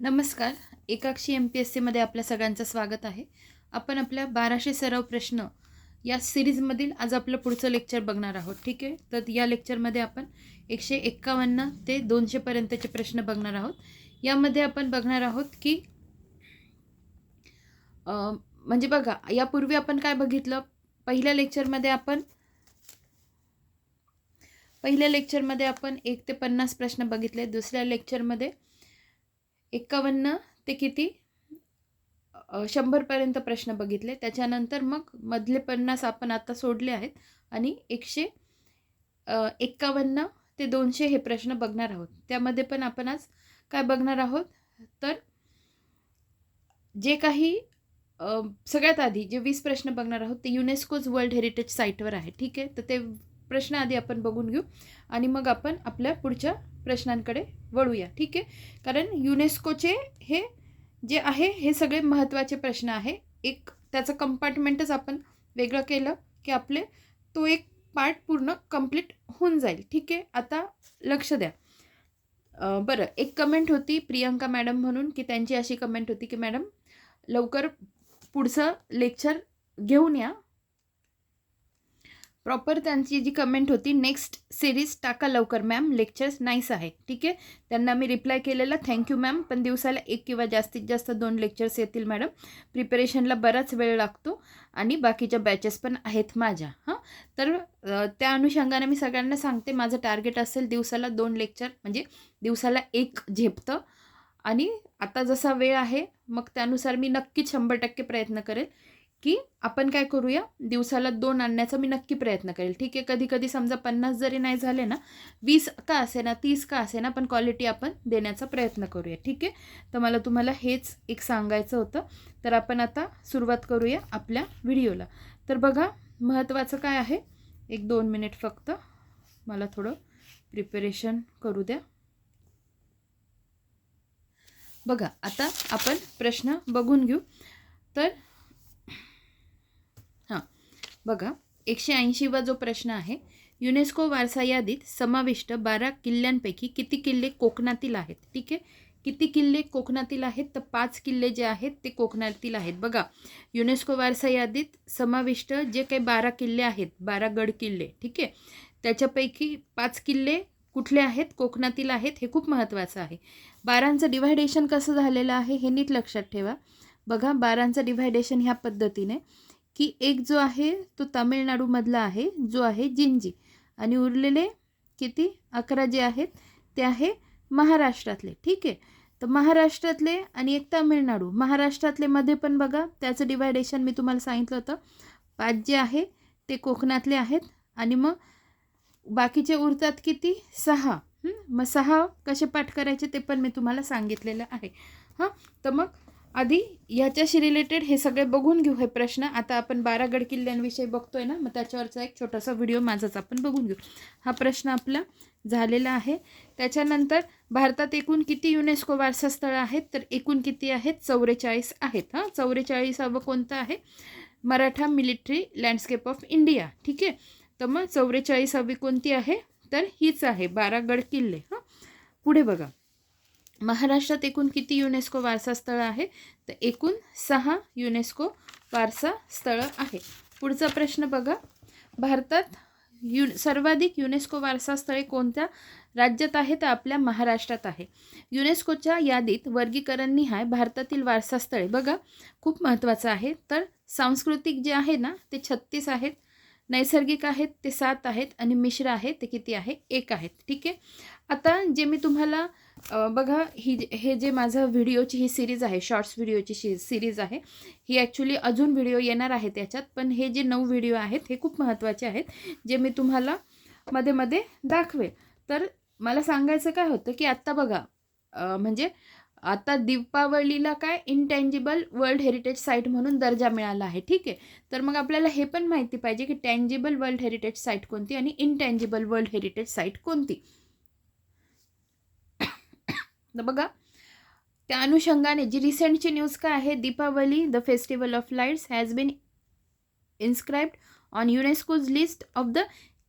नमस्कार. एकाक्षी MPSC मध्ये आपल्या सगळ्यांचं स्वागत आहे. आपण आपल्या 1200 सराव प्रश्न या सिरीजमधील आज आपलं पुढचं लेक्चर बघणार आहोत. ठीक आहे. तर या लेक्चरमध्ये आपण 151 ते 200 पर्यंतचे प्रश्न बघणार आहोत. यामध्ये आपण बघणार आहोत की म्हणजे बघा, यापूर्वी आपण काय बघितलं, पहिल्या लेक्चरमध्ये आपण 1 ते 50 प्रश्न बघितले. दुसऱ्या लेक्चरमध्ये 51 ते किती 100 पर्यंत प्रश्न बघितले. त्याच्यानंतर मग मधले 50 आपण आता सोडले आहेत आणि 151 ते 200 हे प्रश्न बघणार आहोत. त्यामध्ये पण आपण आज काय बघणार आहोत, तर जे काही सगळ्यात आधी जे 20 प्रश्न बघणार आहोत ते युनेस्कोज वर्ल्ड हेरिटेज साईटवर आहे. ठीक आहे. तर ते प्रश्न आधी आपण बघून घेऊ आणि मग आपण आपल्या पुढच्या प्रश्नांकडे वळूया. ठीक आहे. कारण युनेस्कोचे हे जे आहे हे सगळे महत्त्वाचे प्रश्न आहे. एक त्याचं कंपार्टमेंटच आपण वेगळं केलं की आपले तो एक पार्ट पूर्ण कंप्लीट होऊन जाईल. ठीक आहे. आता लक्ष द्या. बरं, एक कमेंट होती प्रियंका मॅडम म्हणून, की त्यांची अशी कमेंट होती की मॅडम लवकर पुढचं लेक्चर घेऊन या. प्रॉपर त्यांची जी कमेंट होती, नेक्स्ट सिरीज टाका लवकर मॅम, लेक्चर्स नाईस आहे. ठीक आहे. त्यांना मी रिप्लाय केलेला, थँक्यू मॅम, पण दिवसाला 1 किंवा जास्तीत जास्त 2 लेक्चर्स येतील मॅडम. प्रिपरेशनला बराच वेळ लागतो आणि बाकीच्या बॅचेस पण आहेत माझ्या. तर त्या अनुषंगाने मी सगळ्यांना सांगते, माझं टार्गेट असेल दिवसाला 2 लेक्चर, म्हणजे दिवसाला 1 झेपतं. आणि आता जसा वेळ आहे मग त्यानुसार मी नक्कीच 100% प्रयत्न करेल की आपण काय करूया, दिवसाला 2 आणण्याचा मी नक्की प्रयत्न करेल. ठीक आहे. कधी कधी समजा 50 जरी नाही झाले ना, 20 का असे ना, 30 का असे ना, पण क्वालिटी आपण देण्याचा प्रयत्न करूया. ठीक आहे. तर मला तुम्हाला हेच एक सांगायचं होतं. तर आपण आता सुरुवात करूया आपल्या व्हिडिओला. तर बघा, महत्त्वाचं काय आहे, 1-2 मिनिट फक्त मला थोडं प्रिपरेशन करू द्या. बघा, आता आपण प्रश्न बघून घेऊ. तर बघा, 180वा जो प्रश्न आहे, युनेस्को वारसा यादीत समाविष्ट 12 किल्ल्यांपैकी किती किल्ले कोकणातील आहेत? ठीक आहे. किती किल्ले कोकणातील आहेत? तर 5 किल्ले जे आहेत ते कोकणातील आहेत. बघा, युनेस्को वारसा यादीत समाविष्ट जे काही 12 किल्ले आहेत, 12 गड किल्ले, ठीक आहे, त्याच्यापैकी 5 किल्ले कुठले आहेत? कोकणातील आहेत. हे खूप महत्त्वाचं आहे. 12चं डिव्हायडेशन कसं झालेलं आहे हे नीट लक्षात ठेवा. बघा, 12चं डिव्हायडेशन ह्या पद्धतीने की एक जो आहे तो तामिळनाडूमधला आहे, जो आहे जिंजी, आणि उरलेले किती 11 जे आहेत ते आहे महाराष्ट्रातले. ठीक आहे. तर महाराष्ट्रातले आणि एक तामिळनाडू. महाराष्ट्रातले मध्ये पण बघा, त्याचं डिव्हायडेशन मी तुम्हाला सांगितलं होतं. 5 जे आहे ते कोकणातले आहेत आणि मग बाकीचे उरतात किती? 6. मग 6 कसे पाठ करायचे ते पण मी तुम्हाला सांगितलेलं आहे. तर मग आधी ह्याच्याशी रिलेटेड हे सगळे बघून घेऊ हे प्रश्न. आता आपण 12 गड किल्ल्यांविषयी बघतोय ना, मग त्याच्यावरचा एक छोटासा व्हिडिओ माझाच आपण बघून घेऊ. हा प्रश्न आपला झालेला आहे. त्याच्यानंतर भारतात एकूण किती युनेस्को वारसा स्थळं आहेत? तर एकूण किती आहेत? 44 आहेत. 44वा कोणतं आहे? Maratha military landscape of India. ठीक आहे. तर मग 44वी कोणती आहे? तर हीच आहे, 12 गड किल्ले. पुढे बघा, महाराष्ट्रात एकूण किती युनेस्को वारसा स्थळं आहे? तर एकूण 6 युनेस्को वारसा स्थळं आहे. पुढचा प्रश्न बघा, भारतात सर्वाधिक युनेस्को वारसा स्थळे कोणत्या राज्यात आहे? तर आपल्या महाराष्ट्रात आहे. युनेस्कोच्या यादीत वर्गीकरण निहाय भारतातील वारसा स्थळे बघा, खूप महत्त्वाचं आहे. तर सांस्कृतिक जे आहे ना ते 36 आहेत, नैसर्गिक आहेत ते 7 आहेत आणि मिश्र आहे ते किती आहे? 1 आहेत. ठीक आहे. आता जे मी तुम्हाला बघा, हे जे माझं व्हिडिओची ही सिरीज आहे, शॉर्ट्स व्हिडिओची सिरीज आहे, ही ॲक्च्युली अजून व्हिडिओ येणार आहे त्याच्यात, पण हे जे 9 व्हिडिओ आहेत हे खूप महत्त्वाचे आहेत, जे मी तुम्हाला मध्ये मध्ये दाखवेल. तर मला सांगायचं काय होतं की आत्ता बघा, म्हणजे आता दीपावलीला काय इंटँजिबल वर्ल्ड हेरिटेज साईट म्हणून दर्जा मिळाला आहे. ठीक आहे. तर मग आपल्याला हे पण माहिती पाहिजे की टँजिबल वर्ल्ड हेरिटेज साईट कोणती आणि इंटँजिबल वर्ल्ड हेरिटेज साईट कोणती. तर बघा, त्या अनुषंगाने जी रिसेंटची न्यूज काय आहे, Deepawali the festival of lights has been inscribed on UNESCO's list of the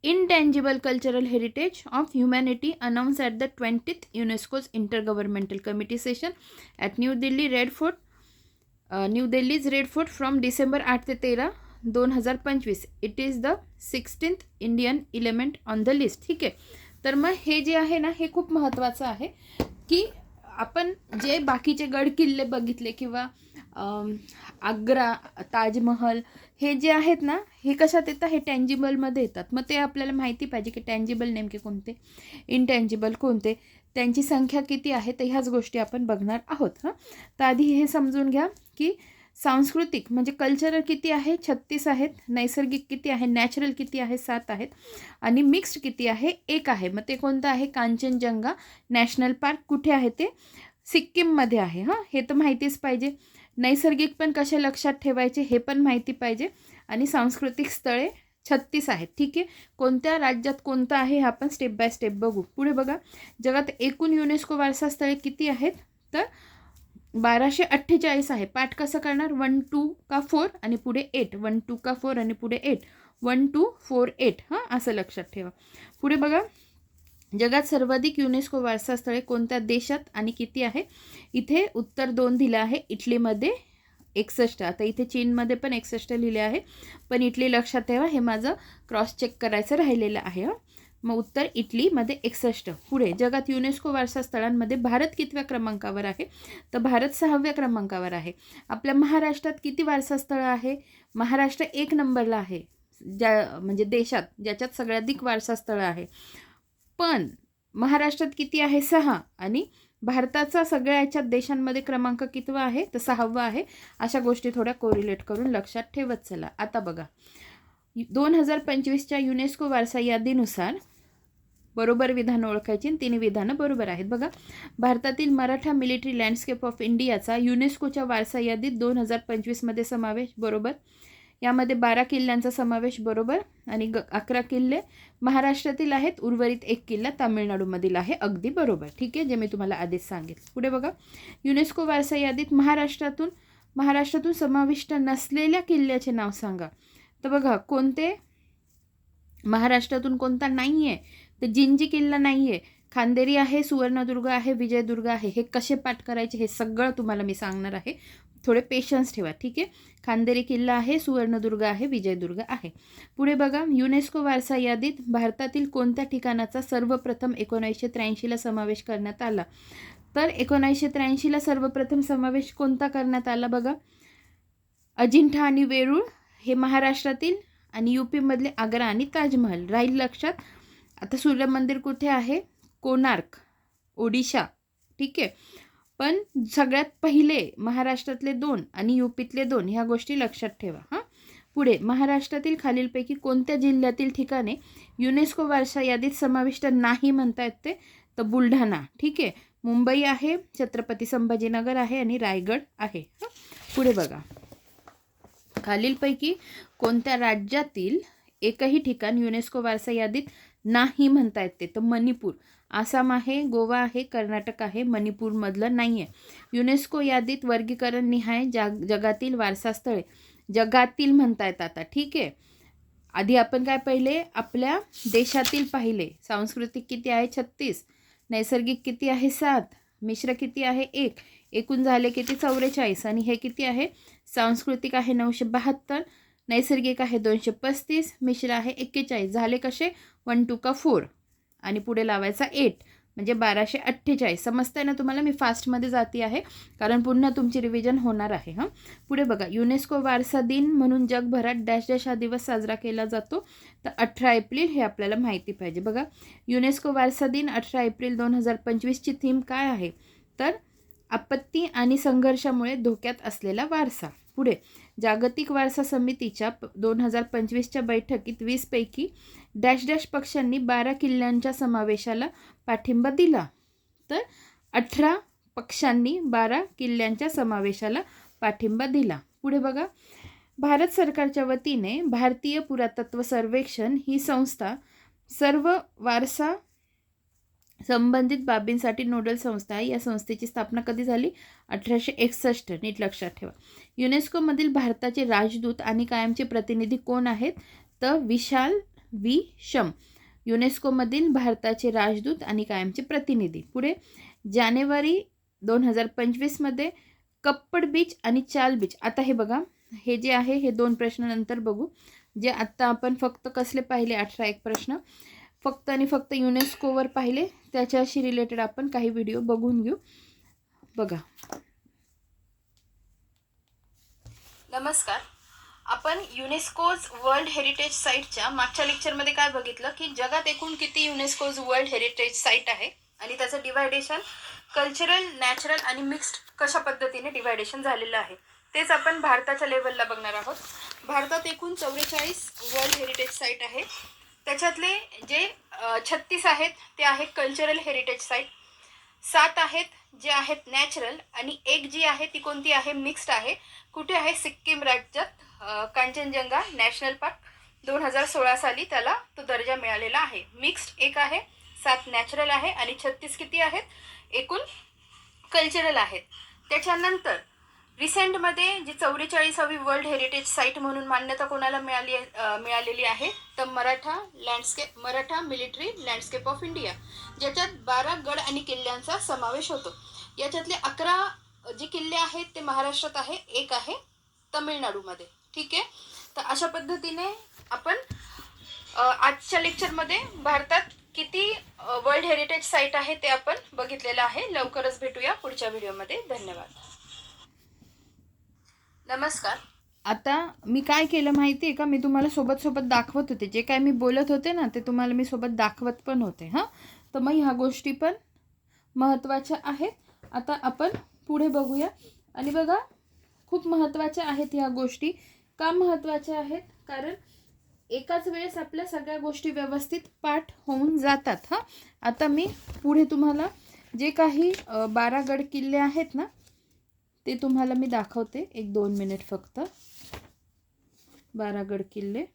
intangible cultural heritage of humanity announced at the 20th UNESCO's Intergovernmental Committee session at New Delhi, Red Fort, new Delhi's red fort from December 8 ते 13, 2025. It is the 16th Indian element on the list. ठीक आहे. तर मग हे जे आहे ना, हे खूप महत्त्वाचं आहे की आपण जे बाकीचे गड किल्ले बघितले किंवा आग्रा, ताजमहल हे जे आहेत ना, हे कशात येतात, हे टँजिबलमध्ये येतात. मग ते आपल्याला माहिती पाहिजे की टँजिबल नेमके कोणते, इनटँजिबल कोणते, त्यांची संख्या किती आहे, तर ह्याच गोष्टी आपण बघणार आहोत. हां, तर आधी हे समजून घ्या की सांस्कृतिक म्हणजे कल्चरल किती आहे, 36 आहेत. नैसर्गिक किती आहे, नॅचरल किती आहे, 7 आहेत. आणि मिक्स्ड किती आहे, 1 आहे. मग ते कोणतं आहे, कांचनजंगा नॅशनल पार्क कुठे आहे, ते सिक्कीममध्ये आहे. हां, हे तर माहितीच पाहिजे. नैसर्गिक पण कसे लक्षात ठेवायचे हे पण माहिती पाहिजे. आणि सांस्कृतिक स्थळे 36 आहेत. ठीक आहे. कोणत्या राज्यात कोणतं आहे हे आपण स्टेप बाय स्टेप बघू. पुढे बघा, जगात एकूण युनेस्को वारसा स्थळे किती आहेत, तर 1248 आहे. पाठ कसं करणार, 1 2 का 4 आणि पुढे 8, 1 2 का 4 आणि पुढे 8, 1 2 4 8. हां, असं लक्षात ठेवा. पुढे बघा, जगात सर्वाधिक युनेस्को वारसा स्थळे कोणत्या देशात आणि किती आहे. इथे उत्तर 2 दिलं आहे. इटलीमध्ये 61. आता इथे चीनमध्ये पण 61 लिहिले आहे, पण इटली लक्षात ठेवा, हे माझं क्रॉस चेक करायचं राहिलेलं आहे. मग उत्तर इटलीमध्ये 61. पुढे, जगात युनेस्को वारसा स्थळांमध्ये भारत कितव्या क्रमांकावर आहे, तर भारत 6व्या क्रमांकावर आहे. आपल्या महाराष्ट्रात किती वारसा स्थळं आहे, महाराष्ट्र 1 नंबरला आहे, म्हणजे देशात ज्याच्यात सगळ्याधिक वारसा स्थळं आहे. पण महाराष्ट्रात किती आहे, 6. आणि भारताचा सगळ्या याच्यात देशांमध्ये क्रमांक कितवा आहे, तर 6वा आहे. अशा गोष्टी थोड्या कोरिलेट करून लक्षात ठेवत चला. आता बघा, 2025च्या युनेस्को वारसा यादीनुसार बरोबर विधानं ओळखायची आणि 3 विधानं बरोबर आहेत. बघा, भारतातील मराठा मिलिटरी लँडस्केप ऑफ इंडियाचा युनेस्कोच्या वारसा यादीत 2025मध्ये समावेश बरोबर. यामध्ये 12 किल्ल्यांचा समावेश बरोबर आणि 11 किल्ले महाराष्ट्रातील आहेत. उर्वरित 1 किल्ला तामिळनाडूमधील आहे. अगदी बरोबर. ठीक आहे, जे मी तुम्हाला आधीच सांगितलं. पुढे बघा, युनेस्को वारसा यादीत महाराष्ट्रातून समाविष्ट नसलेल्या किल्ल्याचे नाव सांगा. तर बघा, कोणते महाराष्ट्रातून कोणता नाही आहे, तर जिंजी किल्ला नाही आहे, खांदेरी आहे, सुवर्णदुर्ग आहे, विजयदुर्ग आहे. हे कसे पाठ करायचे हे सगळं तुम्हाला मी सांगणार आहे. थोडे पेशन्स ठेवा. ठीक आहे. खांदेरी किल्ला आहे, सुवर्णदुर्ग आहे, विजयदुर्ग आहे. पुढे बघा, युनेस्को वारसा यादीत भारतातील कोणत्या ठिकाणाचा सर्वप्रथम 1983ला समावेश करण्यात आला, तर 1983ला सर्वप्रथम समावेश कोणता करण्यात आला. बघा, अजिंठा आणि वेरूळ हे महाराष्ट्रातील आणि यूपीमधले आग्रा आणि ताजमहल राहील लक्षात. आता सूर्यमंदिर कुठे आहे, कोणार्क, ओडिशा. ठीक आहे. पण सगळ्यात पहिले महाराष्ट्रातले 2 आणि यूपीतले 2 ह्या गोष्टी लक्षात ठेवा. हां, पुढे, महाराष्ट्रातील खालीलपैकी कोणत्या जिल्ह्यातील ठिकाणे युनेस्को वारसा यादीत समाविष्ट नाही म्हणता येते, तर बुलढाणा. ठीक आहे. मुंबई आहे, छत्रपती संभाजीनगर आहे आणि रायगड आहे. पुढे बघा, खालीलपैकी कोणत्या राज्यातील एकही ठिकाण युनेस्को वारसा यादीत नाही म्हणता येते, तर मणिपूर. आसाम आहे, गोवा आहे, कर्नाटक आहे, मणिपूरमधलं नाही आहे. युनेस्को यादीत वर्गीकरण निहाय जगातील वारसा स्थळे जगातील म्हणता येतात. आता ठीक आहे, आधी आपण काय पाहिले, आपल्या देशातील पाहिले. सांस्कृतिक किती आहे, 36. नैसर्गिक किती आहे, 7. मिश्र किती आहे, 1. एकूण झाले किती, 44. आणि हे किती आहे, सांस्कृतिक आहे 972, नैसर्गिक आहे 235, मिश्र आहे 41. झाले कसे, 1 2 का 4 आणि पुढे लावायचा 8, म्हणजे 1248. समजतंय ना तुम्हाला. मी फास्टमध्ये जाती आहे कारण पुन्हा तुमची रिव्हिजन होणार आहे. हां, पुढे बघा, युनेस्को वारसा दिन म्हणून जगभरात डॅश डॅश हा दिवस साजरा केला जातो, तर 18 एप्रिल हे आपल्याला माहिती पाहिजे. बघा, युनेस्को वारसा दिन 18 एप्रिल 2025ची थीम काय आहे, तर आपत्ती आणि संघर्षामुळे धोक्यात असलेला वारसा. पुढे, जागतिक वारसा समितीच्या 2025च्या बैठकीत 20 पैकी डॅश डॅश पक्षांनी 12 किल्ल्यांच्या समावेशाला पाठिंबा दिला, तर 18 पक्षांनी 12 किल्ल्यांच्या समावेशाला पाठिंबा दिला. पुढे बघा, भारत सरकारच्या वतीने भारतीय पुरातत्व सर्वेक्षण ही संस्था सर्व वारसा संबंधित बाबींसाठी नोडल संस्था आहे. या संस्थेची स्थापना कधी झाली, 1861. नीट लक्षात ठेवा. युनेस्कोमधील भारताचे राजदूत आणि कायमचे प्रतिनिधी कोण आहेत, तर विशाल व्ही शम, युनेस्कोमधील भारताचे राजदूत आणि कायमचे प्रतिनिधी. पुढे जानेवारी 2025मध्ये कप्पड बीच आणि चाल बीच. आता हे बघा, हे जे आहे हे 2 प्रश्न नंतर बघू. जे आत्ता आपण फक्त कसले पाहिले 18 प्रश्न फक्त आणि फक्त युनेस्कोवर पाहिले, त्याच्याशी रिलेटेड आपण काही व्हिडिओ बघून घेऊ. बघा. नमस्कार. आपण युनेस्कोज वर्ल्ड हेरिटेज साईटच्या मागच्या लेक्चरमध्ये काय बघितलं की जगात एकूण किती युनेस्कोज वर्ल्ड हेरिटेज साईट आहे आणि त्याचं डिवायडेशन कल्चरल, नॅचरल आणि मिक्स्ड कशा पद्धतीने डिवायडेशन झालेलं आहे. तेच आपण भारताच्या लेवलला बघणार आहोत. भारतात एकूण 44 वर्ल्ड हेरिटेज साईट आहे. त्याच्यातले जे 36 आहेत ते आहेत कल्चरल हेरिटेज साईट, 7 आहेत जे आहेत नॅचरल आणि एक जी आहे ती कोणती आहे, मिक्स्ड आहे. कुठे आहे, सिक्कीम राज्यात कांचनजंगा नॅशनल पार्क 2016 साली त्याला तो दर्जा मिळालेला आहे. मिक्स्ड एक आहे, 7 नॅचरल आहे आणि 36 किती आहेत, एकूण कल्चरल आहेत. त्याच्यानंतर रिसेंटमध्ये जी 44वी वर्ल्ड हेरिटेज साईट म्हणून मान्यता कोणाला मिळालेली आहे, तर Maratha military landscape of India, ज्याच्यात 12 गड आणि किल्ल्यांचा समावेश होतो. याच्यातले 11 जे किल्ले आहेत ते महाराष्ट्रात आहे, एक आहे तमिळनाडूमध्ये. ठीक आहे. तर अशा पद्धतीने आपण आजच्या लेक्चरमध्ये भारतात किती वर्ल्ड हेरिटेज साईट आहे ते आपण बघितलेलं आहे. लवकरच भेटूया पुढच्या व्हिडिओमध्ये. धन्यवाद. नमस्कार. आता मी काय केलं माहिती आहे का, मी तुम्हाला सोबत दाखवत होते. जे काय मी बोलत होते ना ते तुम्हाला मी सोबत दाखवत पण होते. तर मग ह्या गोष्टी पण महत्त्वाच्या आहेत. आता आपण पुढे बघूया. आणि बघा, खूप महत्त्वाच्या आहेत ह्या गोष्टी. का महत्त्वाच्या आहेत, कारण एकाच वेळेस आपल्या सगळ्या गोष्टी व्यवस्थित पाठ होऊन जातात. आता मी पुढे तुम्हाला जे काही 12 गड किल्ले आहेत ना ते तुम्हाला मी दाखवते. 1-2 मिनिट फक्त. 12 गड किल्ले.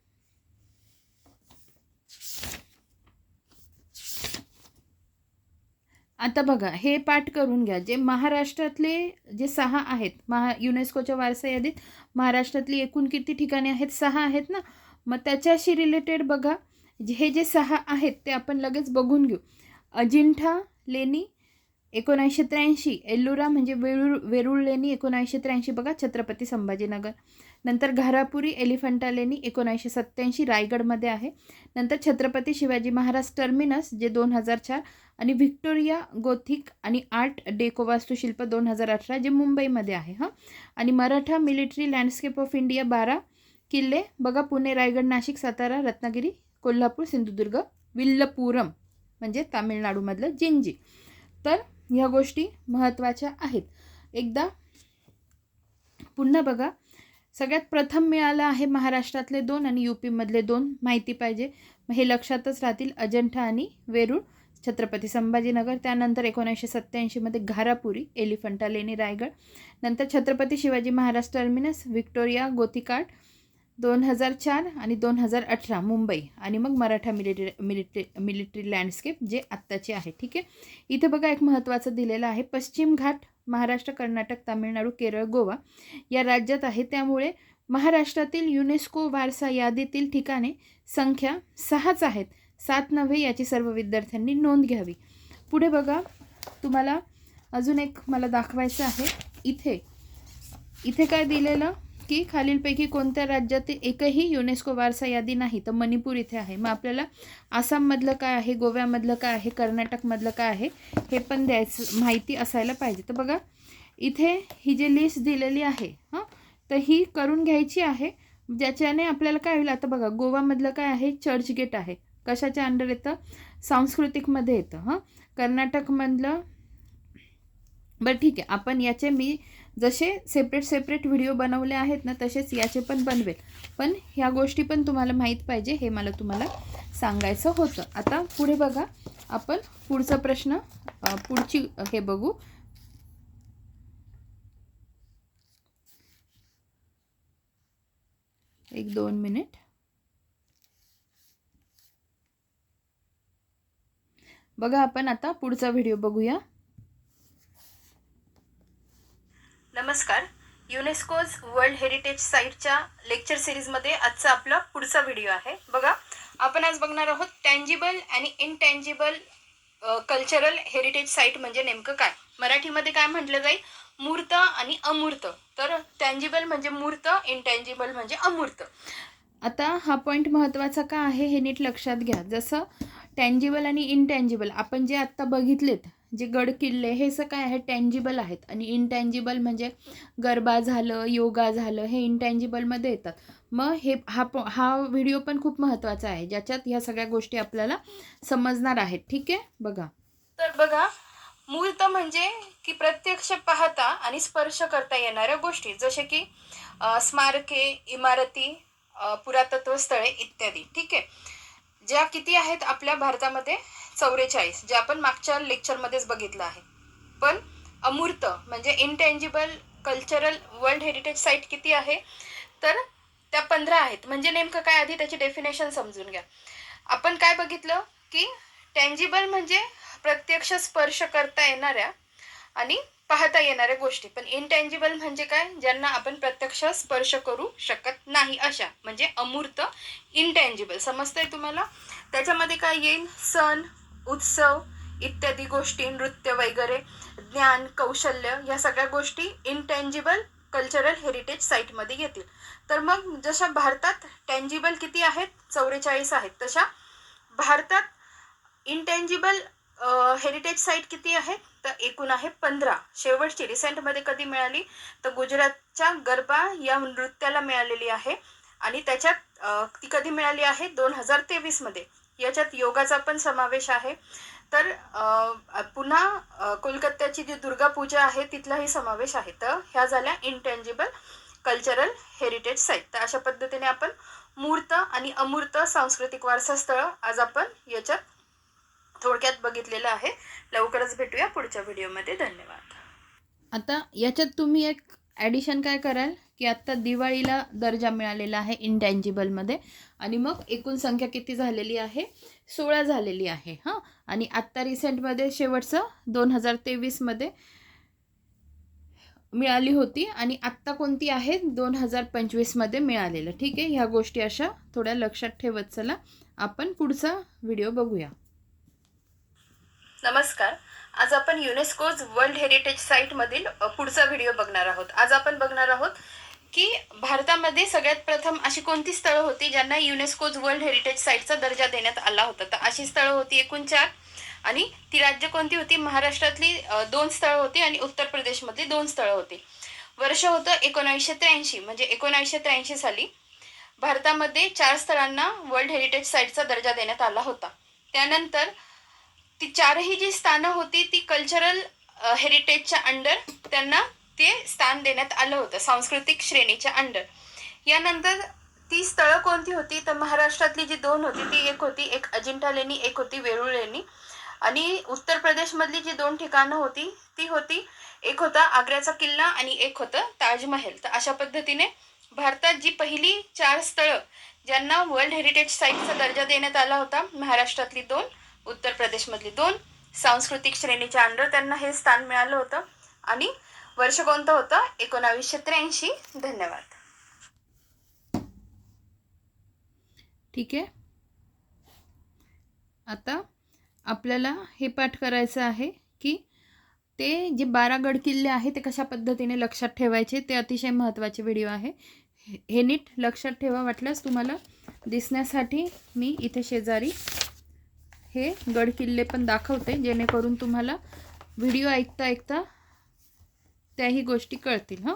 आता बघा, हे पाठ करून घ्या. जे महाराष्ट्रातले जे 6 आहेत, युनेस्कोच्या वारसा यादीत महाराष्ट्रातली एकूण किती ठिकाणे आहेत, 6 आहेत ना. मग त्याच्याशी रिलेटेड बघा, हे जे 6 आहेत ते आपण लगेच बघून घेऊ. अजिंठा लेणी 1983, एल्लोरा म्हणजे वेरूळ लेणी 1983 बघा, छत्रपती संभाजीनगर. नंतर घारापुरी एलिफंटा लेणी 1987 रायगडमध्ये आहे. नंतर छत्रपती शिवाजी महाराज टर्मिनस जे 2004 आणि व्हिक्टोरिया गोथिक आणि आर्ट डेको वास्तुशिल्प 2018 जे मुंबईमध्ये आहे. आणि Maratha military landscape of India 12 किल्ले बघा, पुणे, रायगड, नाशिक, सातारा, रत्नागिरी, कोल्हापूर, सिंधुदुर्ग, विल्लपुरम म्हणजे तामिळनाडूमधलं जिंजी. तर ह्या गोष्टी महत्त्वाच्या आहेत. एकदा पुन्हा बघा, सगळ्यात प्रथम मिळालं आहे महाराष्ट्रातले 2 आणि यूपीमधले 2 माहिती पाहिजे. मग हे लक्षातच राहतील, अजंठा आणि वेरूळ छत्रपती संभाजीनगर. त्यानंतर 1987मध्ये घारापुरी एलिफंटा लेणी रायगड. नंतर Chhatrapati Shivaji Maharaj terminus Victoria Gothic art 2004 आणि 2018 मुंबई. आणि मग मराठा मिलिटरी लँडस्केप जे आत्ताचे आहे. ठीक आहे. इथे बघा एक महत्त्वाचं दिलेलं आहे, पश्चिम घाट महाराष्ट्र, कर्नाटक, तामिळनाडू, केरळ, गोवा या राज्यात आहे. त्यामुळे महाराष्ट्रातील युनेस्को वारसा यादीतील ठिकाणे संख्या 6च आहेत, 7 नव्हे. याची सर्व विद्यार्थ्यांनी नोंद घ्यावी. पुढे बघा, तुम्हाला अजून एक मला दाखवायचं आहे. इथे काय दिलेलं की खालीलपैकी कोणत्या राज्यातील एकही युनेस्को वारसा यादी नाही, तर मणिपूर इथे आहे. मग आपल्याला आसाममधलं काय आहे, गोव्यामधलं काय आहे, कर्नाटकमधलं काय आहे हे पण द्यायचं, माहिती असायला पाहिजे. तर बघा, इथे ही जी लिस्ट दिलेली आहे तर ही करून घ्यायची आहे, ज्याच्याने आपल्याला काय होईल. आता बघा, गोवामधलं काय आहे, चर्चगेट आहे. कशाच्या अंडर येतं, सांस्कृतिकमध्ये येतं. कर्नाटकमधलं बरं ठीक आहे, आपण याचे मी जसे सेपरेट व्हिडिओ बनवले आहेत ना तसेच याचे पण बनवेल. पण ह्या गोष्टी पण तुम्हाला माहीत पाहिजे, हे मला तुम्हाला सांगायचं होतं. आता पुढे बघा, आपण पुढचा प्रश्न पुढची हे बघू. एक 2 मिनिट. बघा, आपण आता पुढचा व्हिडिओ बघूया. नमस्कार. युनेस्कोज वर्ल्ड हेरिटेज साईटच्या लेक्चर सिरीजमध्ये आजचा आपला पुढचा व्हिडिओ आहे. बघा, आपण आज बघणार आहोत टँजिबल आणि इनटँजिबल कल्चरल हेरिटेज साईट म्हणजे नेमकं काय. मराठीमध्ये काय म्हटलं जाईल, मूर्त आणि अमूर्त. तर टँजिबल म्हणजे मूर्त, इनटँजिबल म्हणजे अमूर्त. आता हा पॉईंट महत्त्वाचा का आहे हे नीट लक्षात घ्या. जसं टँजिबल आणि इनटँजिबल आपण जे आत्ता बघितलेत, जे गड किल्ले हे असं काय आहे, टँजिबल आहेत. आणि इनटँजिबल म्हणजे गरबा झालं, योगा झालं, हे इनटँजिबलमध्ये येतात. मग हा व्हिडिओ पण खूप महत्त्वाचा आहे, ज्याच्यात ह्या सगळ्या गोष्टी आपल्याला समजणार आहेत. ठीक आहे, बघा. तर बघा, मूर्त म्हणजे की प्रत्यक्ष पाहता आणि स्पर्श करता येणाऱ्या गोष्टी, जसे की स्मारके, इमारती, पुरातत्व स्थळे इत्यादी. ठीक आहे, ज्या किती आहेत आपल्या भारतामध्ये, 44, जे आपण मागच्या लेक्चरमध्येच बघितलं आहे. पण अमूर्त म्हणजे intangible cultural world heritage site किती आहे, तर त्या 15 आहेत. म्हणजे नेमकं काय, आधी त्याची डेफिनेशन समजून घ्या. आपण काय बघितलं की टँजिबल म्हणजे प्रत्यक्ष स्पर्श करता येणाऱ्या आणि पाहता येणाऱ्या गोष्टी. पण इनटँजिबल म्हणजे काय, ज्यांना आपण प्रत्यक्ष स्पर्श करू शकत नाही, अशा म्हणजे अमूर्त, इनटँजिबल. समजतंय तुम्हाला. त्याच्यामध्ये काय येईल, सण, उत्सव इत्यादी गोष्टी, नृत्य वगैरे, ज्ञान, कौशल्य, या सगळ्या गोष्टी इनटँजिबल कल्चरल हेरिटेज साईटमध्ये येतील. तर मग जशा भारतात टँजिबल किती आहेत, 44 आहेत, तशा भारतात इनटँजिबल हेरिटेज साईट किती आहेत, तर एकूण आहे 15. शेवटची रिसेंटमध्ये कधी मिळाली, तर गुजरातच्या गरबा या नृत्याला मिळालेली आहे. आणि त्याच्यात ती कधी मिळाली आहे, 2023 मध्ये. याच्यात योगाचा पण समावेश आहे. तर पुन्हा कोलकात्याची जी दुर्गा पूजा आहे तिथलाही समावेश आहे. तर ह्या झाल्या इनटँजिबल कल्चरल हेरिटेज साईट. तर अशा पद्धतीने आपण मूर्त आणि अमूर्त सांस्कृतिक वारसा स्थळ आज आपण याच्यात थोडक्यात बघितलेलं आहे. लवकरच भेटूया पुढच्या व्हिडिओमध्ये. धन्यवाद. आता याच्यात तुम्ही एक ॲडिशन काय कराल की आत्ता दिवाळीला दर्जा मिळालेला आहे इनटँजिबलमध्ये, आणि मग एकूण संख्या किती झालेली आहे, 16 झालेली आहे. हां, आणि आत्ता रिसेंटमध्ये शेवटचं 2023 मिळाली होती, आणि आत्ता कोणती आहे, 2025 मिळालेलं. ठीक आहे, ह्या गोष्टी अशा थोड्या लक्षात ठेवत चला. आपण पुढचा व्हिडिओ बघूया. नमस्कार. आज आपण युनेस्कोज वर्ल्ड हेरिटेज साईट मधील पुढचा व्हिडिओ बघणार आहोत. आज आपण बघणार आहोत की भारतामध्ये सगळ्यात प्रथम अशी कोणती स्थळं होती ज्यांना युनेस्कोज वर्ल्ड हेरिटेज साईटचा दर्जा देण्यात आला होता. तर अशी स्थळं होती एकूण 4, आणि ती राज्य कोणती होती, महाराष्ट्रातली 2 स्थळं होती आणि उत्तर प्रदेशमधली 2 स्थळं होती. वर्ष होतं 1983. म्हणजे 1983 साली भारतामध्ये 4 स्थळांना वर्ल्ड हेरिटेज साईटचा दर्जा देण्यात आला होता. त्यानंतर ती 4ही जी स्थानं होती ती कल्चरल हेरिटेजच्या अंडर त्यांना ते स्थान देण्यात आलं होतं, सांस्कृतिक श्रेणीच्या अंडर. यानंतर ती स्थळं कोणती होती, तर महाराष्ट्रातली जी 2 होती ती एक होती, एक अजिंठा लेणी, एक होती वेरूळ लेणी. आणि उत्तर प्रदेशमधली जी 2 ठिकाणं होती ती होती, एक होता आग्र्याचा किल्ला आणि एक होतं ताजमहल. तर अशा पद्धतीने भारतात जी पहिली 4 स्थळं ज्यांना वर्ल्ड हेरिटेज साईटचा दर्जा देण्यात आला होता, महाराष्ट्रातली 2, उत्तर प्रदेशमधली 2, सांस्कृतिक श्रेणीच्या अंडर त्यांना हे स्थान मिळालं होतं. आणि वर्ष कोणतं होतं, 1983. धन्यवाद. ठीक आहे, आता आपल्याला हे पाठ करायचं आहे की ते जे 12 गड किल्ले आहे ते कशा पद्धतीने लक्षात ठेवायचे, ते अतिशय महत्त्वाचे व्हिडिओ आहे. हे नीट लक्षात ठेवा. वाटल्यास तुम्हाला दिसण्यासाठी मी इथे शेजारी हे गड किल्ले पण दाखवते, जेणेकरून तुम्हाला व्हिडिओ ऐकता ऐकता त्याही गोष्टी कळतील. हां,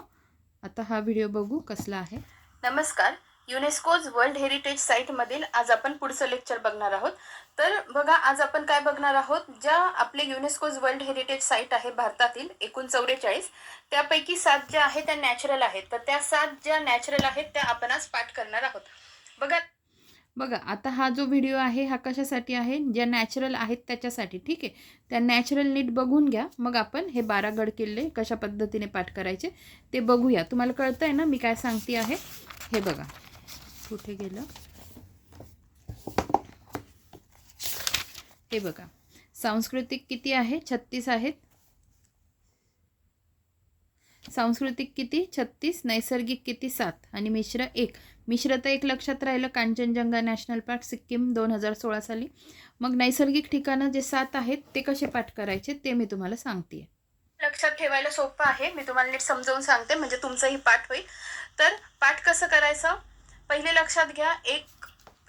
आता हा व्हिडिओ बघू कसला आहे. नमस्कार. युनेस्कोज वर्ल्ड हेरिटेज साईटमधील आज आपण पुढचं लेक्चर बघणार आहोत. तर बघा, आज आपण काय बघणार आहोत, ज्या आपले युनेस्कोज वर्ल्ड हेरिटेज साईट आहे भारतातील एकूण 44, त्यापैकी 7 ज्या आहेत त्या नॅचरल आहेत. तर त्या 7 ज्या नॅचरल आहेत त्या आपण आज पाठ करणार आहोत. बघा आता हा जो व्हिडिओ आहे हा कशासाठी आहे, ज्या नॅचरल आहेत त्याच्यासाठी. ठीक आहे, त्या नॅचरल नीट बघून घ्या, मग आपण हे 12 गड किल्ले कशा पद्धतीने पाठ करायचे ते बघूया. तुम्हाला कळतंय ना मी काय सांगते आहे. हे बघा, कुठे गेलं, हे बघा, सांस्कृतिक किती आहे, 36 आहेत. सांस्कृतिक किती 36, नैसर्गिक किती 7 आणि मिश्र 1. मिश्र तर 1 लक्षात राहिलं, कांचनजंगा नॅशनल पार्क सिक्कीम 2016 साली. मग नैसर्गिक ठिकाणं जे 7 आहेत ते कसे पाठ करायचे ते मी तुम्हाला सांगते. लक्षात ठेवायला सोपं आहे, मी तुम्हाला नीट समजावून सांगते म्हणजे तुमचंही पाठ होईल. तर पाठ कसं करायचं, पहिले लक्षात घ्या,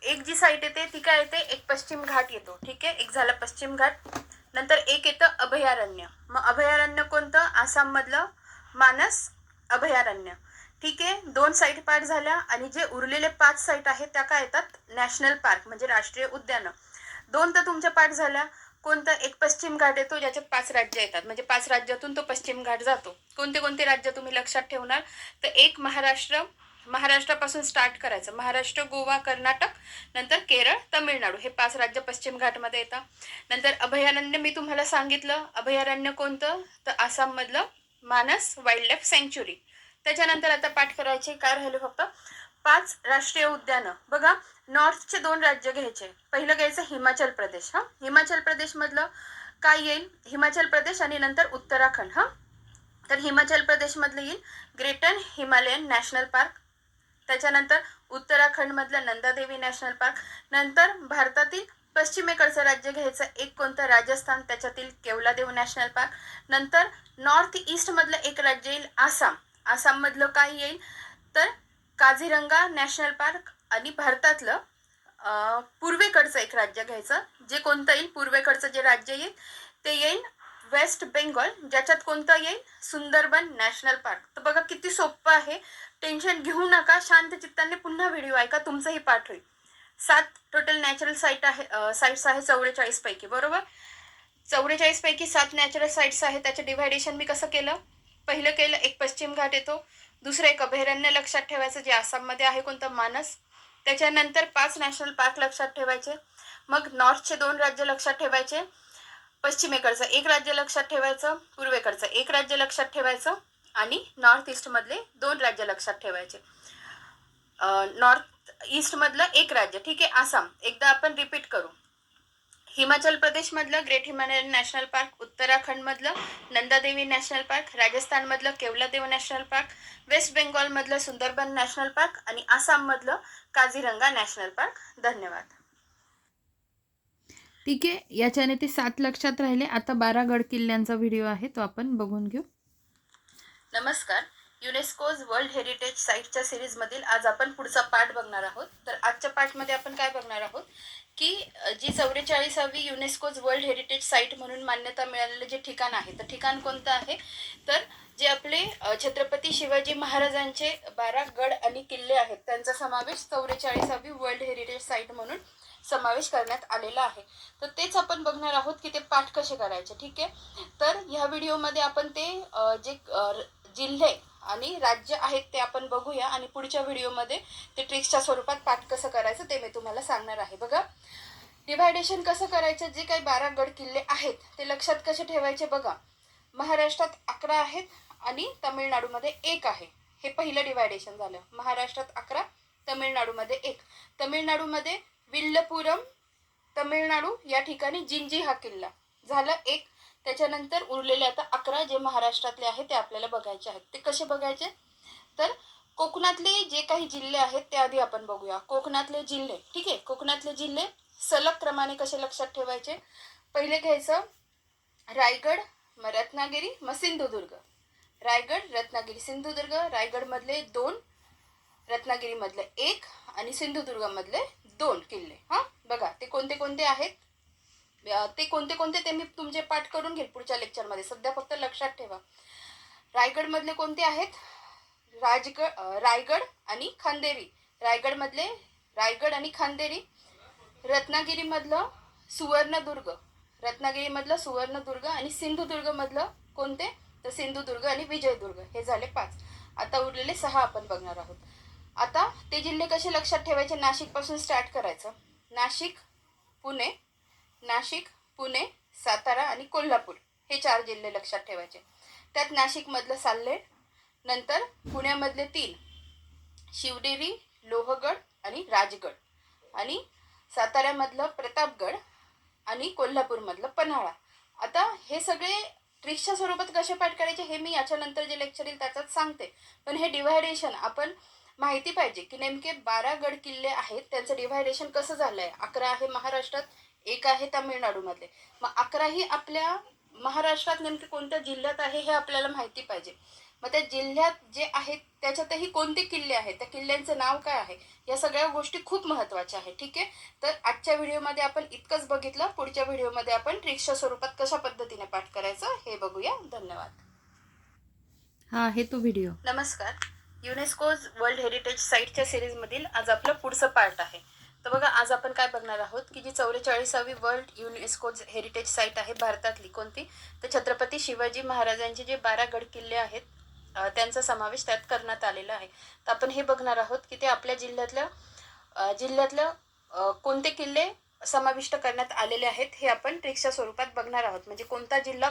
एक जी साईट येते ती काय येते, एक पश्चिम घाट येतो. ठीक आहे, एक झालं पश्चिम घाट. नंतर एक येतं अभयारण्य. मग अभयारण्य कोणतं, आसाम मधलं मानस अभयारण्य. ठीक आहे, 2 साईट पाठ झाल्या. आणि जे उरलेले 5 साईट आहेत त्या काय येतात, नॅशनल पार्क म्हणजे राष्ट्रीय उद्यान. 2 तर तुमच्या पाठ झाल्या. कोणतं, एक पश्चिम घाट येतो ज्याच्यात 5 राज्य येतात, म्हणजे 5 राज्यातून तो पश्चिम घाट जातो. कोणते कोणते राज्य तुम्ही लक्षात ठेवणार, तर एक महाराष्ट्रापासून स्टार्ट करायचं. महाराष्ट्र, गोवा, कर्नाटक, नंतर केरळ, तमिळनाडू, हे 5 राज्य पश्चिम घाटमध्ये येतात. नंतर अभयारण्य मी तुम्हाला सांगितलं, अभयारण्य कोणतं, तर आसाम मधलं मानस वाईल्ड लाईफ सँच्युरी. त्याच्यानंतर आता पाठ करायचे काय राहिले, फक्त 5 राष्ट्रीय उद्यानं. बघा, नॉर्थचे 2 राज्य घ्यायचे. पहिलं घ्यायचं हिमाचल प्रदेश. हिमाचल प्रदेश मधलं काय येईल, हिमाचल प्रदेश आणि नंतर उत्तराखंड. तर हिमाचल प्रदेश मधलं येईल ग्रेटर हिमालयन नॅशनल पार्क. त्याच्यानंतर उत्तराखंड मधलं नंदादेवी नॅशनल पार्क. नंतर भारतातील पश्चिमेकडचं राज्य घ्यायचं, एक कोणतं, राजस्थान, त्याच्यातील केवलादेव नॅशनल पार्क. नंतर नॉर्थ ईस्ट मधलं एक राज्य येईल आसाम. आसाम मधलं काय येईल, तर काझीरंगा नॅशनल पार्क. आणि भारतातलं पूर्वेकडचं एक राज्य घ्यायचं, जे कोणतं येईल, पूर्वेकडचं जे राज्य येईल ते येईल वेस्ट बेंगॉल, ज्याच्यात कोणतं येईल, सुंदरबन नॅशनल पार्क. तर बघा किती सोपं आहे, टेन्शन घेऊ नका, शांत चित्ताने पुन्हा व्हिडिओ ऐका, तुमचंही पाठ होईल. 7 टोटल नॅचरल साईट्स आहे 44 पैकी, बरोबर. 44 पैकी 7 नॅचरल साईट्स आहेत. त्याचे डिव्हायडेशन मी कसं केलं, पहिलं केलं, एक पश्चिम घाट येतो, दुसरं एक अभयारण्य लक्षात ठेवायचं जे आसाममध्ये आहे, कोणतं, मानस. त्याच्यानंतर 5 नॅशनल पार्क लक्षात ठेवायचे. मग नॉर्थचे 2 राज्य लक्षात ठेवायचे, पश्चिमेकडचं एक राज्य लक्षात ठेवायचं, पूर्वेकडचं एक राज्य लक्षात ठेवायचं आणि नॉर्थ ईस्ट मधले 2 राज्य लक्षात ठेवायचे. नॉर्थ ईस्ट मधलं एक राज्य, ठीक आहे, आसाम. एकदा आपण रिपीट करू, हिमाचल प्रदेश मधलं great Himalayan national park, Uttarakhand मधलं नंदादेवी नॅशनल पार्क, राजस्थान मधलं Keoladeo national park, West Bengal मधलं सुंदरबन नॅशनल पार्क आणि आसाम मधलं काझीरंगा नॅशनल पार्क. धन्यवाद. ठीक आहे, याच्याने ते 7 लक्षात राहिले. आता 12 गड किल्ल्यांचा व्हिडिओ आहे, तो आपण बघून घेऊ. नमस्कार, युनेस्कोज वर्ल्ड हेरिटेज साईटच्या सिरीजमधील आज आपण पुढचा पाठ बघणार आहोत. तर आजच्या पाठमध्ये आपण काय बघणार आहोत, की जी 44वी युनेस्कोज वर्ल्ड हेरिटेज साईट म्हणून मान्यता मिळालेलं जे ठिकाण आहे, तर ठिकाण कोणतं आहे, तर जे आपले छत्रपती शिवाजी महाराजांचे 12 गड आणि किल्ले आहेत त्यांचा समावेश 44वी वर्ल्ड हेरिटेज साईट म्हणून समावेश करण्यात आलेला आहे. तर तेच आपण बघणार आहोत की ते पाठ कसे करायचे. ठीक आहे, तर ह्या व्हिडिओमध्ये आपण ते जे जिल्हे आणि राज्य आहेत ते आपण बघूया आणि पुढच्या व्हिडिओमध्ये ते ट्रिक्सच्या स्वरूपात पाठ कसं करायचं ते मी तुम्हाला सांगणार आहे. बघा, डिव्हायडेशन कसं करायचं, जे काही 12 गड किल्ले आहेत ते लक्षात कसे ठेवायचे. बघा, महाराष्ट्रात 11 आहेत आणि तमिळनाडूमध्ये 1 आहे. हे पहिलं डिव्हायडेशन झालं. महाराष्ट्रात 11, तमिळनाडूमध्ये 1. तमिळनाडूमध्ये विल्लपुरम तमिळनाडू या ठिकाणी जिंजी हा किल्ला झाला 1. त्याच्यानंतर उरलेले आता 11 जे महाराष्ट्रातले आहेत ते आपल्याला बघायचे आहेत. ते कसे बघायचे, तर कोकणातले जे काही जिल्हे आहेत ते आधी आपण बघूया. कोकणातले जिल्हे, ठीक आहे, कोकणातले जिल्हे सलग क्रमाने कसे लक्षात ठेवायचे, पहिले घ्यायचं रायगड, मग रत्नागिरी, मग सिंधुदुर्ग. रायगड, रत्नागिरी, सिंधुदुर्ग. रायगड मधले 2, रत्नागिरी मधले 1 आणि सिंधुदुर्ग मधले 2 किल्ले. बघा ते कोणते कोणते आहेत, ते कोणते कोणते ते मी तुमचे पाठ करून घेईल पुढच्या लेक्चरमध्ये. सध्या फक्त लक्षात ठेवा. रायगड मधले कोणते आहेत, रायगड आणि खांदेरी. रायगड मधले रायगड आणि खांदेरी. रत्नागिरी मधलं सुवर्णदुर्ग, रत्नागिरी मधलं सुवर्णदुर्ग आणि सिंधुदुर्ग मधलं कोणते, तर सिंधुदुर्ग आणि विजयदुर्ग. हे झाले 5. आता उरलेले 6 आपण बघणार आहोत. आता ते जिल्हे कसे लक्षात ठेवायचे, नाशिक पासून स्टार्ट करायचं. नाशिक, पुणे, नाशिक, पुणे, सातारा आणि कोल्हापूर हे 4 जिल्हे लक्षात ठेवायचे. त्यात नाशिक मधलं साल्हेर, नंतर पुण्यामधले 3 शिवनेरी, लोहगड आणि राजगड, आणि साताऱ्यामधलं प्रतापगड आणि कोल्हापूरमधलं पन्हाळा. आता हे सगळे ट्रिक्सच्या स्वरूपात कसे पाठ करायचे हे मी याच्यानंतर जे लेक्चर येईल त्याच्यात सांगते. पण हे डिव्हायडेशन आपण माहिती पाहिजे की नेमके 12 गड किल्ले आहेत, त्यांचं डिव्हायडेशन कसं झालं आहे. 11 आहे महाराष्ट्रात, 1 आहे तामिळनाडूमधले. मग 11 ही आपल्या महाराष्ट्रात नेमके कोणत्या जिल्ह्यात आहे हे आपल्याला माहिती पाहिजे. मग त्या जिल्ह्यात जे आहेत त्याच्यातही कोणते किल्ले आहेत, त्या किल्ल्यांचं नाव काय आहे, या सगळ्या गोष्टी खूप महत्त्वाच्या आहेत. ठीक आहे, तर आजच्या व्हिडिओमध्ये आपण इतकंच बघितलं. पुढच्या व्हिडिओमध्ये आपण ट्रिक्सच्या स्वरूपात कशा पद्धतीने पाठ करायचं हे बघूया. धन्यवाद. हा आहे तो व्हिडिओ. नमस्कार. युनेस्कोज वर्ल्ड हेरिटेज साईटच्या सिरीजमधील आज आपलं पुढचं पार्ट आहे. तर बघा, आज आपण काय बघणार आहोत की जी 44वी वर्ल्ड युनेस्कोज हेरिटेज साईट आहे भारतातली कोणती, तर छत्रपती शिवाजी महाराजांचे जे 12 गड किल्ले आहेत त्यांचा समावेश त्यात करण्यात आलेला आहे. तर आपण हे बघणार आहोत की ते आपल्या जिल्ह्यातल्या कोणते किल्ले समाविष्ट करण्यात आलेले आहेत हे आपण ट्रिक्सच्या स्वरूपात बघणार आहोत. म्हणजे कोणता जिल्हा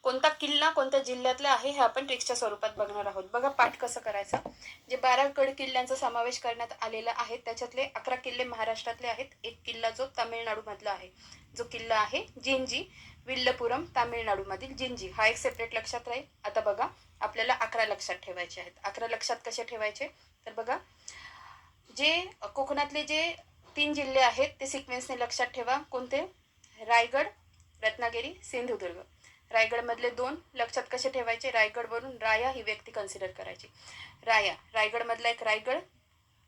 कोणता किल्ला कोणत्या जिल्ह्यातला आहे हे आपण ट्रिक्सच्या स्वरूपात बघणार आहोत. बघा पाठ कसं करायचं. जे 12 गड किल्ल्यांचा समावेश करण्यात आलेला आहे त्याच्यातले 11 किल्ले महाराष्ट्रातले आहेत. एक किल्ला जो तामिळनाडूमधला आहे, जो किल्ला आहे जिंजी, विल्लपुरम, तामिळनाडूमधील जिंजी, हा एक सेपरेट लक्षात राहील. आता बघा, आपल्याला 11 लक्षात ठेवायचे आहेत. 11 लक्षात कसे ठेवायचे, तर बघा, जे कोकणातले जे 3 जिल्हे आहेत ते सिक्वेन्सने लक्षात ठेवा. कोणते, रायगड, रत्नागिरी, सिंधुदुर्ग. रायगडमधले 2 लक्षात कसे ठेवायचे, रायगडवरून राया ही व्यक्ती कन्सिडर करायची. रायगडमधला एक रायगड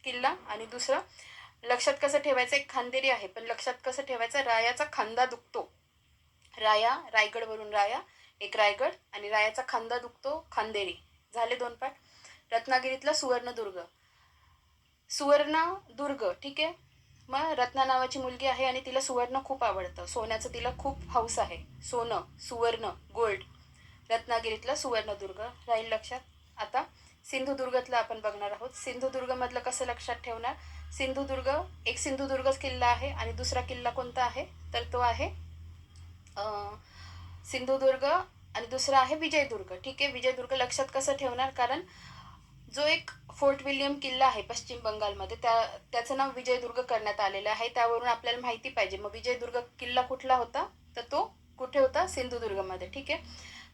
किल्ला, आणि दुसरं लक्षात कसं ठेवायचं, एक खांदेरी आहे, पण लक्षात कसं ठेवायचं, रायाचा खांदा दुखतो. रायगडवरून राया एक रायगड, आणि रायाचा खांदा दुखतो खांदेरी. झाले 2 पाठ. रत्नागिरीतला सुवर्णदुर्ग, ठीक आहे. मग रत्ना नावाची मुलगी आहे आणि तिला सुवर्ण खूप आवडतं, सोन्याचं तिला खूप हौस आहे. सोनं, सुवर्ण, गोल्ड. रत्नागिरीतला सुवर्णदुर्ग राहील लक्षात. आता सिंधुदुर्गातलं आपण बघणार आहोत. सिंधुदुर्गमधलं कसं लक्षात ठेवणार, सिंधुदुर्गच किल्ला आहे, आणि दुसरा किल्ला कोणता आहे, तर तो आहे सिंधुदुर्ग, आणि दुसरा आहे विजयदुर्ग. ठीक आहे, विजयदुर्ग लक्षात कसं ठेवणार, कारण जो एक फोर्ट विल्यम किल्ला आहे पश्चिम बंगालमध्ये त्याचं नाव विजयदुर्ग करण्यात आलेलं आहे. त्यावरून आपल्याला माहिती पाहिजे मग विजयदुर्ग किल्ला कुठला होता, तर तो कुठे होता, सिंधुदुर्गमध्ये. ठीक आहे,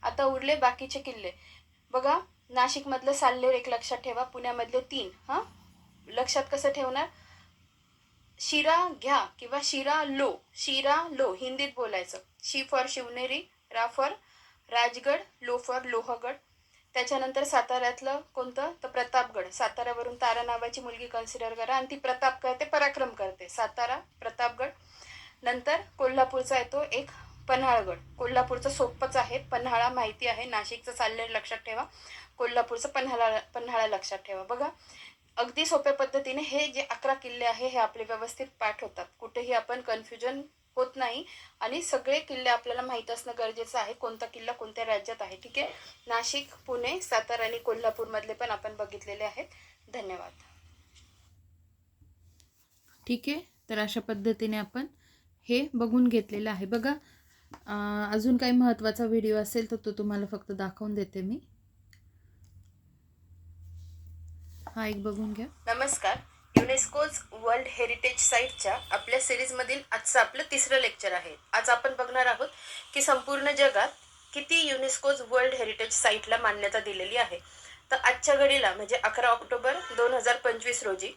आता उरले बाकीचे किल्ले. बघा, नाशिकमधलं साल्हेर एक लक्षात ठेवा, पुण्यामधले 3. लक्षात कसं ठेवणार, शिरा घ्या किंवा शिरा लो हिंदीत बोलायचं. शी फॉर शिवनेरी, रा for Rajgad, low for Lohagad. त्याच्यानंतर साताऱ्यातलं कोणतं, तर प्रतापगड. साताऱ्यावरून तारा नावाची मुलगी कन्सिडर करा, आणि ती प्रताप करते, पराक्रम करते. सातारा, प्रतापगड. नंतर कोल्हापूरचा येतो एक पन्हाळगड. कोल्हापूरचं सोपंच आहे, पन्हाळा माहिती आहे. नाशिकचं साल्हेर लक्षात ठेवा, कोल्हापूरचं पन्हाळा लक्षात ठेवा. बघा, अगदी सोप्या पद्धतीने हे जे 11 किल्ले आहे हे आपले व्यवस्थित पाठ होतात. कुठेही आपण कन्फ्युजन होत नाही, आणि सगळे किल्ले आपल्याला माहीत असणं गरजेचं आहे, कोणता किल्ला कोणत्या राज्यात आहे. ठीक आहे, नाशिक, पुणे, सातारा आणि कोल्हापूरमधले पण आपण बघितलेले आहेत. धन्यवाद. ठीक आहे, तर अशा पद्धतीने आपण हे बघून घेतलेलं आहे. बघा, अजून काही महत्त्वाचा व्हिडिओ असेल तर तो तुम्हाला फक्त दाखवून देते मी. हा एक बघून घ्या. नमस्कार. युनेस्कोज वर्ल्ड हेरिटेज साईटच्या आपल्या सिरीजमधील आजचं आपलं 3रं लेक्चर आहे. आज आपण बघणार आहोत की संपूर्ण जगात किती युनेस्कोज वर्ल्ड हेरिटेज साईटला मान्यता दिलेली आहे. तर आजच्या घडीला म्हणजे 11 ऑक्टोबर 2025 रोजी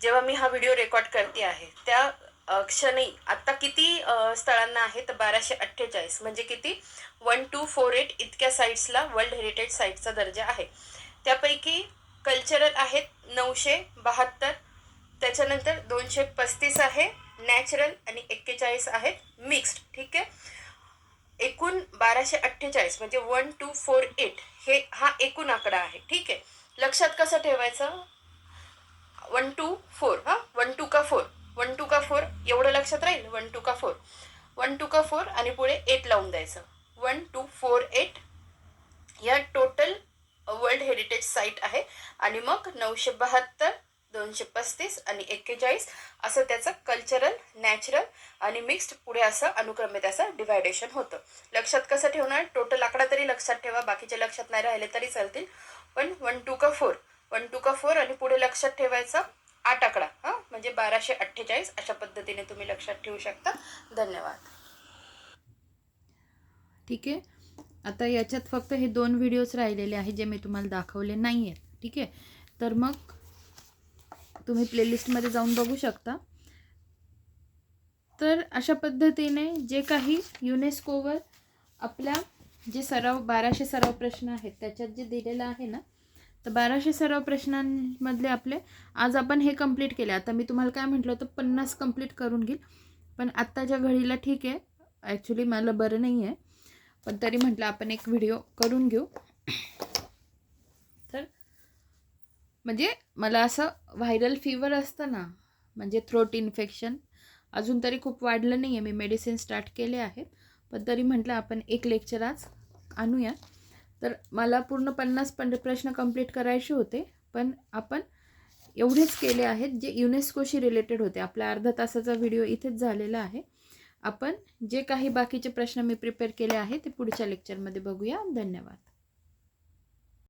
जेव्हा मी हा व्हिडिओ रेकॉर्ड करते आहे त्या क्षणी आत्ता किती स्थळांना आहे, तर 1248. म्हणजे किती, 1248 इतक्या साईट्सला वर्ल्ड हेरिटेज साईटचा दर्जा आहे. त्यापैकी कल्चरल आहेत 972, त्याच्यानंतर 235 आहे नॅचरल, आणि 41 आहेत मिक्स्ड. ठीक आहे, एकूण 1248 म्हणजे 1248 हा एकूण आकडा आहे. ठीक आहे, लक्षात कसं ठेवायचं, 1 2 4. 1 2 का 4, 1 2 का 4 एवढं लक्षात राहील. 1 2 का 4, 1 2 का 4 आणि पुढे 8 लावून द्यायचं. 1 2 4 8 या टोटल वर्ल्ड हेरिटेज साईट आहे. आणि मग 972, 235 आणि 41 असं त्याचं कल्चरल, नॅचरल आणि मिक्स्ड पुढे असं अनुक्रमे त्याचं डिव्हायडेशन होतं. लक्षात कसं ठेवणार, टोटल आकडा तरी लक्षात ठेवा, बाकीचे लक्षात नाही राहिले तरी चालतील. पण 1 2 का 4, 1 2 का 4 आणि पुढे लक्षात ठेवायचा 8 आकडा, म्हणजे 1248. अशा पद्धतीने तुम्ही लक्षात ठेवू शकता. धन्यवाद. ठीक आहे, आता याच्यात फक्त हे 2 व्हिडिओज राहिलेले आहे जे मी तुम्हाला दाखवले नाही आहेत. ठीक आहे, तर मग तुम्ही प्लेलिस्टमध्ये जाऊन बघू शकता. तर अशा पद्धतीने जे काही युनेस्कोवर आपल्या जे 1200 सराव प्रश्न आहेत त्याच्यात जे दिलेलं आहे ना, तर 1200 सराव प्रश्नांमधले आपले आज आपण हे कंप्लीट केले. आता मी तुम्हाला काय म्हटलं होतं 50 कंप्लीट करून घेईल, पण आत्ताच्या घडीला ठीक आहे, ॲक्च्युली मला बरं नाही आहे, पण तरी म्हटलं आपण एक व्हिडिओ करून घेऊ. तर म्हणजे मला असं व्हायरल फीवर असतं ना, म्हणजे थ्रोट इन्फेक्शन, अजून तरी खूप वाढलं नाही आहे, मी मेडिसिन स्टार्ट केले आहेत, पण तरी म्हटलं आपण एक लेक्चर आज आणूया. तर मला पूर्ण 50 प्रश्न कंप्लीट करायचे होते, पण आपण एवढेच केले आहेत जे युनेस्कोशी रिलेटेड होते. आपला अर्धा तासाचा व्हिडिओ इथेच झालेला आहे. आपण जे काही बाकीचे प्रश्न मी प्रिपेअर केले आहे ते पुढच्या लेक्चरमध्ये बघूया. धन्यवाद.